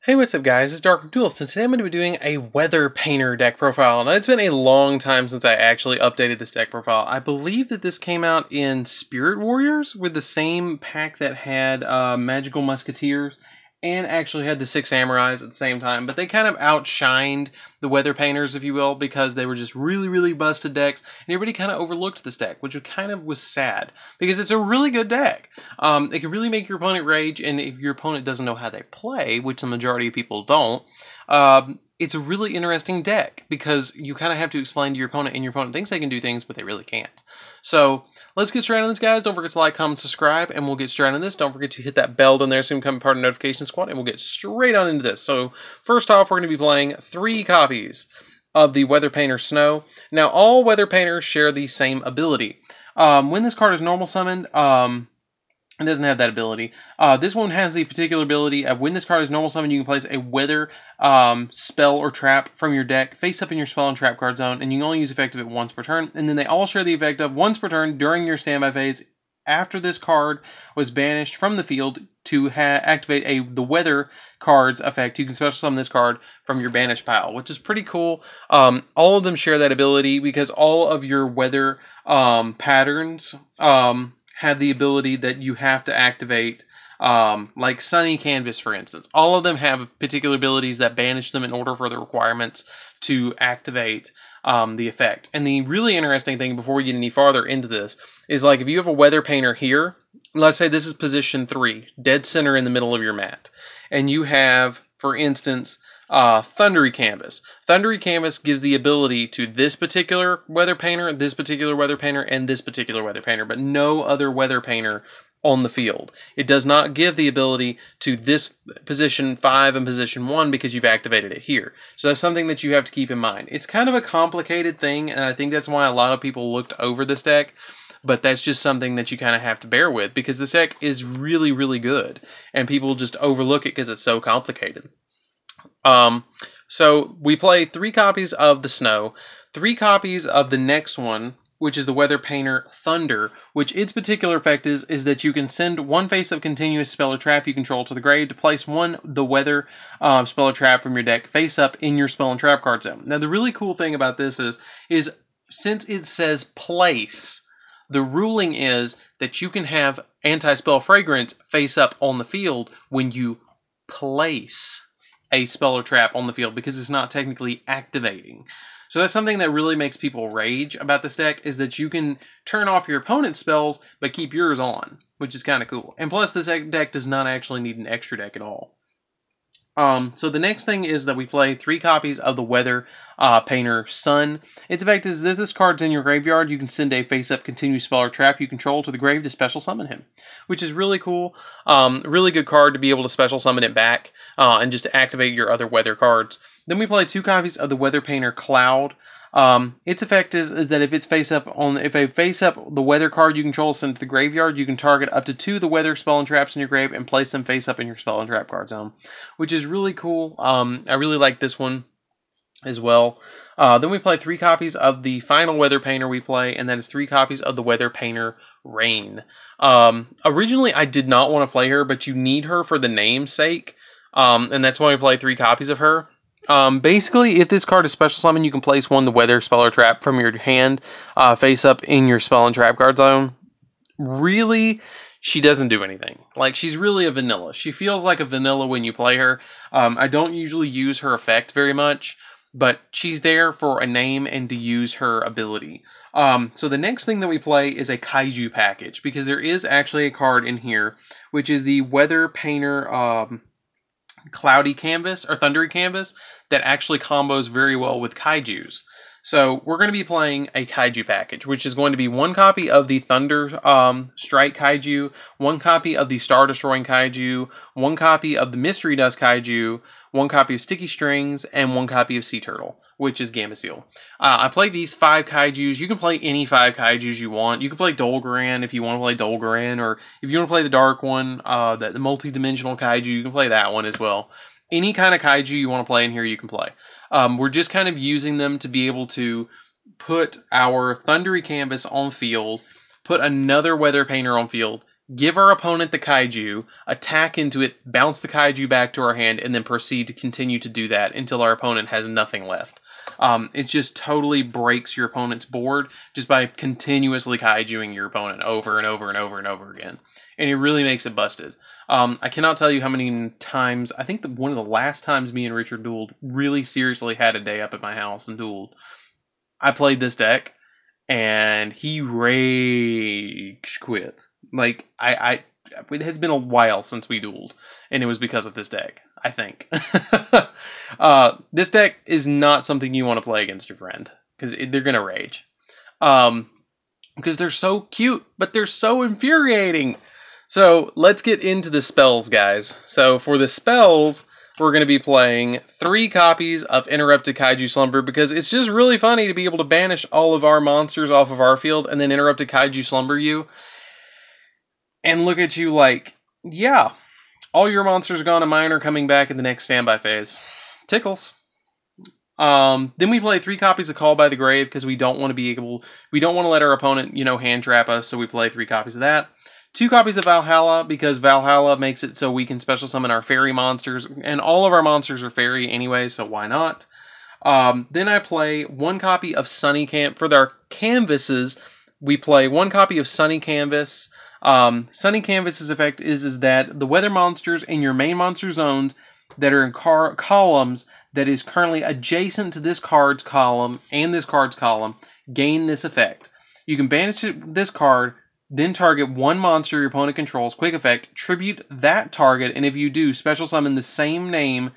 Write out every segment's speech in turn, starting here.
Hey, what's up guys, it's DarkArmedDuelist, and today I'm going to be doing a Weather Painter deck profile. Now, it's been a long time since I actually updated this deck profile. I believe that this came out in Spirit Warriors with the same pack that had Magical Musketeers and actually had the 6 Samurais at the same time, but they kind of outshined the Weather Painters, if you will, because they were just really busted decks, and everybody kind of overlooked this deck, which was sad, because it's a really good deck. It can really make your opponent rage, and if your opponent doesn't know how they play, which the majority of people don't, it's a really interesting deck, because you kind of have to explain to your opponent, and your opponent thinks they can do things, but they really can't. So, let's get straight on this, guys. Don't forget to like, comment, subscribe, and we'll get straight on this. Don't forget to hit that bell down there so you can become part of the notification squad, and we'll get straight on into this. So, first off, we're going to be playing 3 copies of the Weather Painter Snow. Now, all Weather Painters share the same ability. When this card is normal summoned, it doesn't have that ability. This one has the particular ability of when this card is normal summoned, you can place a weather spell or trap from your deck face up in your spell and trap card zone, and you can only use effective at once per turn. And then they all share the effect of once per turn during your standby phase after this card was banished from the field to activate the weather card's effect. You can special summon this card from your banished pile, which is pretty cool. All of them share that ability because all of your weather patterns have the ability that you have to activate, like Sunny Canvas, for instance. All of them have particular abilities that banish them in order for the requirements to activate the effect. And the really interesting thing, before we get any farther into this, is like if you have a Weather Painter here, let's say this is position 3, dead center in the middle of your mat, and you have, for instance, Thundery Canvas. Thundery Canvas gives the ability to this particular Weather Painter, this particular Weather Painter, and this particular Weather Painter, but no other Weather Painter on the field. It does not give the ability to this position 5 and position 1 because you've activated it here. So that's something that you have to keep in mind. It's kind of a complicated thing, and I think that's why a lot of people looked over this deck, but that's just something that you kind of have to bear with because this deck is really good, and people just overlook it because it's so complicated. So we play 3 copies of the Snow, 3 copies of the next one, which is the Weather Painter Thunder, which its particular effect is that you can send 1 face-up continuous spell or trap you control to the grave to place the weather spell or trap from your deck face-up in your spell and trap card zone. Now, the really cool thing about this is since it says place, the ruling is that you can have anti-spell fragrance face-up on the field when you place a spell or trap on the field because it's not technically activating. So that's something that really makes people rage about this deck, is that you can turn off your opponent's spells but keep yours on, which is kind of cool. And plus, this deck does not actually need an extra deck at all. So the next thing is that we play 3 copies of the Weather Painter Sun. Its effect is that this card's in your graveyard, you can send a face-up continuous spell or trap you control to the grave to special summon him, which is really cool. Really good card to be able to special summon it back and just to activate your other weather cards. Then we play 2 copies of the Weather Painter Cloud. Its effect is that if a face-up the weather card you control is sent to the graveyard, you can target up to 2 of the weather spell and traps in your grave and place them face-up in your spell and trap card zone, which is really cool. I really like this one as well. Then we play 3 copies of the final Weather Painter we play, and that is 3 copies of the Weather Painter Rain. Originally, I did not want to play her, but you need her for the name's sake, and that's why we play 3 copies of her. Basically, if this card is special summon, you can place the weather spell or trap from your hand face up in your spell and trap card zone. Really, she doesn't do anything. Like, she's really a vanilla. She feels like a vanilla when you play her. I don't usually use her effect very much, but she's there for a name and to use her ability. So the next thing that we play is a Kaiju package, because there is actually a card in here, which is the Weather Painter Cloudy Canvas, or Thundery Canvas, that actually combos very well with Kaijus. So we're going to be playing a Kaiju package, which is going to be 1 copy of the Thunder Strike Kaiju, 1 copy of the Star Destroying Kaiju, 1 copy of the Mystery Dust Kaiju, 1 copy of Sticky Strings, and 1 copy of Sea Turtle, which is Gameciel. I play these 5 Kaijus. You can play any 5 Kaijus you want. You can play Dolgaran if you want to play Dolgaran, or if you want to play the dark one, the multi-dimensional Kaiju, you can play that one as well. Any kind of Kaiju you want to play in here, you can play. We're just kind of using them to be able to put our Thundery Canvas on field, put another Weather Painter on field, give our opponent the Kaiju, attack into it, bounce the Kaiju back to our hand, and then proceed to continue to do that until our opponent has nothing left. It just totally breaks your opponent's board just by continuously Kaijuing your opponent over and over and over and over again. And it really makes it busted. I cannot tell you how many times, I think one of the last times me and Richard dueled, really seriously had a day up at my house and dueled. I played this deck, and he rage quit. Like, it has been a while since we dueled, and it was because of this deck, I think. This deck is not something you want to play against your friend, because they're going to rage. Because they're so cute, but they're so infuriating. So, let's get into the spells, guys. So, for the spells, we're going to be playing 3 copies of Interrupted Kaiju Slumber, because it's just really funny to be able to banish all of our monsters off of our field, and then Interrupted Kaiju Slumber you. And look at you like, yeah, all your monsters are gone and mine are coming back in the next standby phase. Tickles. Then we play 3 copies of Call by the Grave, because we don't want to let our opponent, hand trap us, so we play 3 copies of that. 2 copies of Valhalla, because Valhalla makes it so we can special summon our fairy monsters, and all of our monsters are fairy anyway, so why not? Then I play 1 copy of Sunny Camp. For our canvases, we play 1 copy of Sunny Canvas. Sunny Canvas's effect is that the weather monsters in your main monster zones that are in columns that is currently adjacent to this card's column and this card's column gain this effect. You can banish this card, then target 1 monster your opponent controls, quick effect, tribute that target, and if you do, special summon the same name,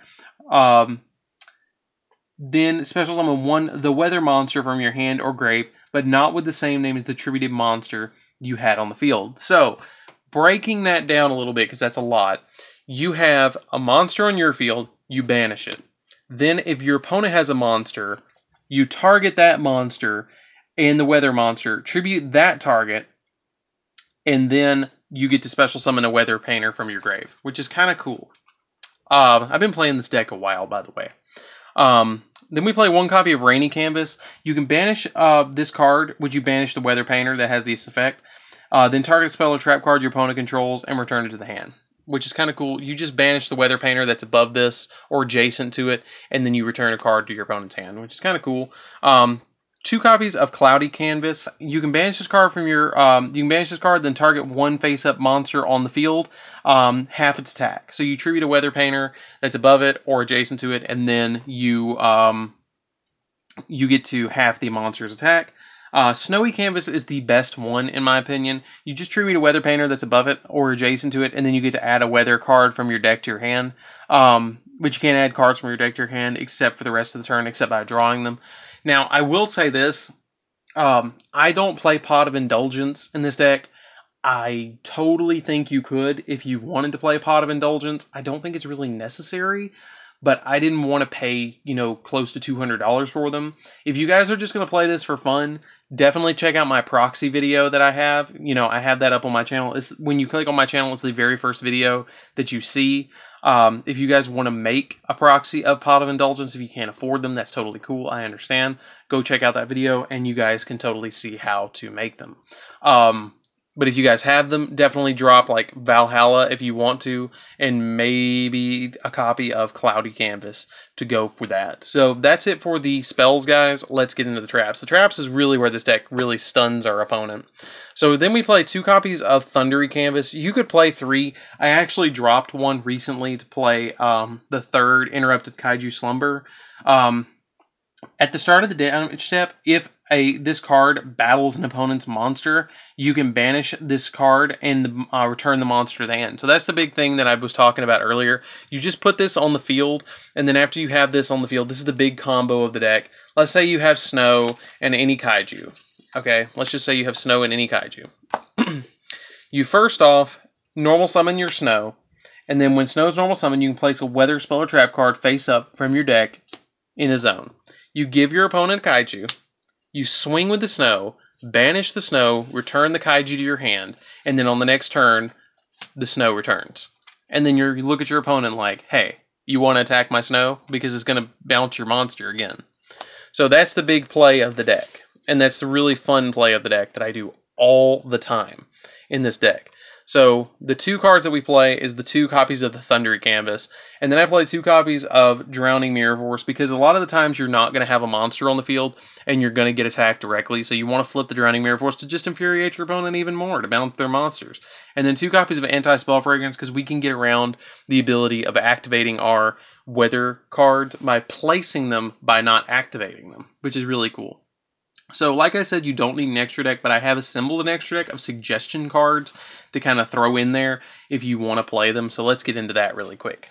then special summon the weather monster from your hand or grave, but not with the same name as the tributed monster you had on the field. So, breaking that down a little bit, because that's a lot, you have a monster on your field, you banish it. Then, if your opponent has a monster, you target that monster and the weather monster, tribute that target, and then you get to special summon a weather painter from your grave, which is kind of cool. I've been playing this deck a while, by the way. Then we play 1 copy of Rainy Canvas. You can banish this card, which you banish the weather painter that has this effect. Then target a spell or trap card your opponent controls and return it to the hand, which is kind of cool. You just banish the weather painter that's above this or adjacent to it, and then you return a card to your opponent's hand, which is kind of cool. 2 copies of Cloudy Canvas. You can banish this card from your. You can banish this card, then target 1 face-up monster on the field, half its attack. So you tribute a weather painter that's above it or adjacent to it, and then you get to half the monster's attack. Snowy Canvas is the best one, in my opinion. You just tribute a weather painter that's above it or adjacent to it, and then you get to add a weather card from your deck to your hand. But you can't add cards from your deck to your hand except for the rest of the turn, except by drawing them. Now, I will say this. I don't play Pot of Indulgence in this deck. I totally think you could if you wanted to play Pot of Indulgence. I don't think it's really necessary, but I didn't want to pay, close to $200 for them. If you guys are just going to play this for fun, definitely check out my proxy video that I have. I have that up on my channel. When you click on my channel, it's the very first video that you see. If you guys want to make a proxy of Pot of Indulgence, if you can't afford them, that's totally cool. I understand. Go check out that video, and you guys can totally see how to make them. But if you guys have them, definitely drop like Valhalla if you want to, and maybe a copy of Cloudy Canvas to go for that. So that's it for the spells, guys. Let's get into the traps. The traps is really where this deck really stuns our opponent. So then we play 2 copies of Thundery Canvas. You could play 3. I actually dropped 1 recently to play the 3rd Interrupted Kaiju Slumber. At the start of the damage step, if this card battles an opponent's monster, you can banish this card and return the monster to the hand. So that's the big thing that I was talking about earlier. You just put this on the field, and then after you have this on the field, this is the big combo of the deck. Let's say you have Snow and any Kaiju. Okay, let's just say you have Snow and any Kaiju. You first off normal summon your Snow, and then when Snow's normal summon, you can place a weather spell or trap card face up from your deck in a zone. You give your opponent Kaiju, you swing with the Snow, banish the Snow, return the Kaiju to your hand, and then on the next turn, the Snow returns. And then you look at your opponent like, hey, you want to attack my Snow? Because it's going to bounce your monster again. So that's the big play of the deck. And that's the really fun play of the deck that I do all the time in this deck. So the 2 cards that we play is the 2 copies of the Thundery Canvas, and then I play 2 copies of Drowning Mirror Force, because a lot of the times you're not going to have a monster on the field and you're going to get attacked directly, so you want to flip the Drowning Mirror Force to just infuriate your opponent even more, to balance their monsters. And then 2 copies of Anti-Spell Fragrance, because we can get around the ability of activating our weather cards by placing them by not activating them, which is really cool. So, like I said, you don't need an extra deck, but I have assembled an extra deck of suggestion cards to kind of throw in there if you want to play them. So let's get into that really quick.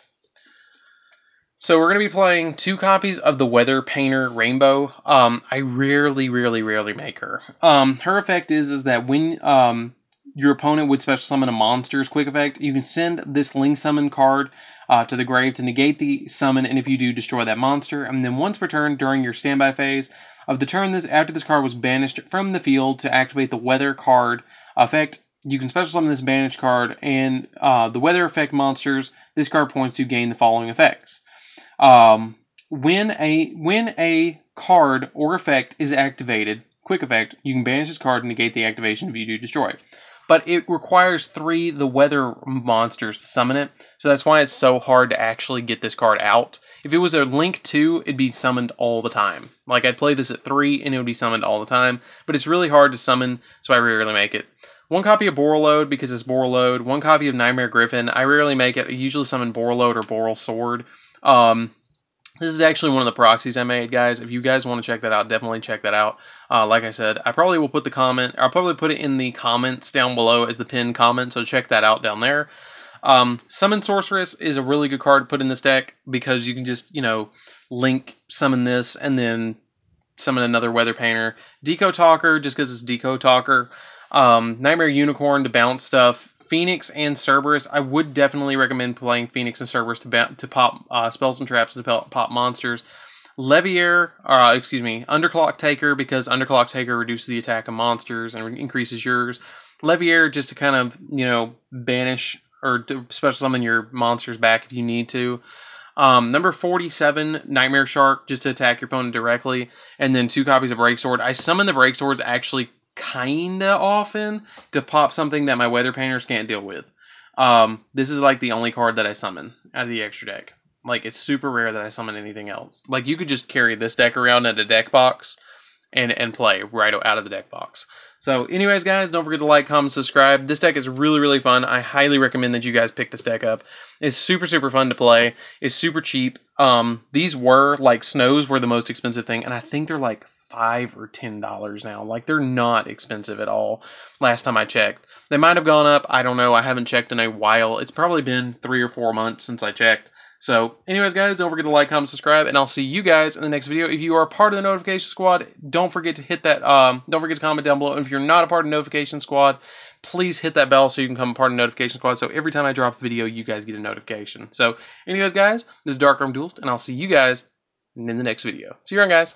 So we're going to be playing 2 copies of the Weather Painter Rainbow. I rarely make her. Her effect is that when your opponent would special summon a monster's quick effect, you can send this Link Summon card to the grave to negate the summon, and if you do, destroy that monster. And then once per turn during your standby phase of the turn after this card was banished from the field to activate the weather card effect, you can special summon this banished card, and the weather effect monsters this card points to gain the following effects. When a card or effect is activated, quick effect, you can banish this card and negate the activation if you do destroy. But it requires 3 the weather monsters to summon it, so that's why it's so hard to actually get this card out. If it was a Link 2, it'd be summoned all the time. Like, I'd play this at 3, and it would be summoned all the time, but it's really hard to summon, so I rarely make it. 1 copy of Borreload, because it's Borreload. 1 copy of Nightmare Griffin. I rarely make it. I usually summon Borreload or Boral Sword. This is actually one of the proxies I made, guys. If you guys want to check that out, definitely check that out. Like I said, I probably will put I'll probably put it in the comments down below as the pinned comment, so check that out down there. Summon Sorceress is a really good card to put in this deck, because you can just, Link summon this and then summon another Weather Painter. Deco Talker, just because it's Deco Talker. Nightmare Unicorn to bounce stuff. Phoenix and Cerberus. I would definitely recommend playing Phoenix and Cerberus to pop spells and traps to pop monsters. Leviair, Underclock Taker, because Underclock Taker reduces the attack of monsters and increases yours. Leviair just to kind of, banish or to special summon your monsters back if you need to. Number 47, Nightmare Shark, just to attack your opponent directly. And then 2 copies of Breaksword. I summon the Breakswords actually kinda often to pop something that my Weather Painters can't deal with. This is like the only card that I summon out of the extra deck. Like, it's super rare that I summon anything else. Like, you could just carry this deck around in a deck box and play right out of the deck box. So anyways, guys, don't forget to like, comment, subscribe. This deck is really fun. I highly recommend that you guys pick this deck up. It's super fun to play. It's super cheap. These were, like, Snows were the most expensive thing, and I think they're like $5 or $10 now. Like, they're not expensive at all last time I checked. They might have gone up. I don't know. I haven't checked in a while. It's probably been 3 or 4 months since I checked. So anyways, guys, don't forget to like, comment, subscribe, and I'll see you guys in the next video. If you are a part of the notification squad, don't forget to hit that don't forget to comment down below. And if you're not a part of the notification squad, please hit that bell so you can become a part of the notification squad, so every time I drop a video, you guys get a notification. So anyways, guys, this is DarkArmedDuelist, and I'll see you guys in the next video. See you around, guys.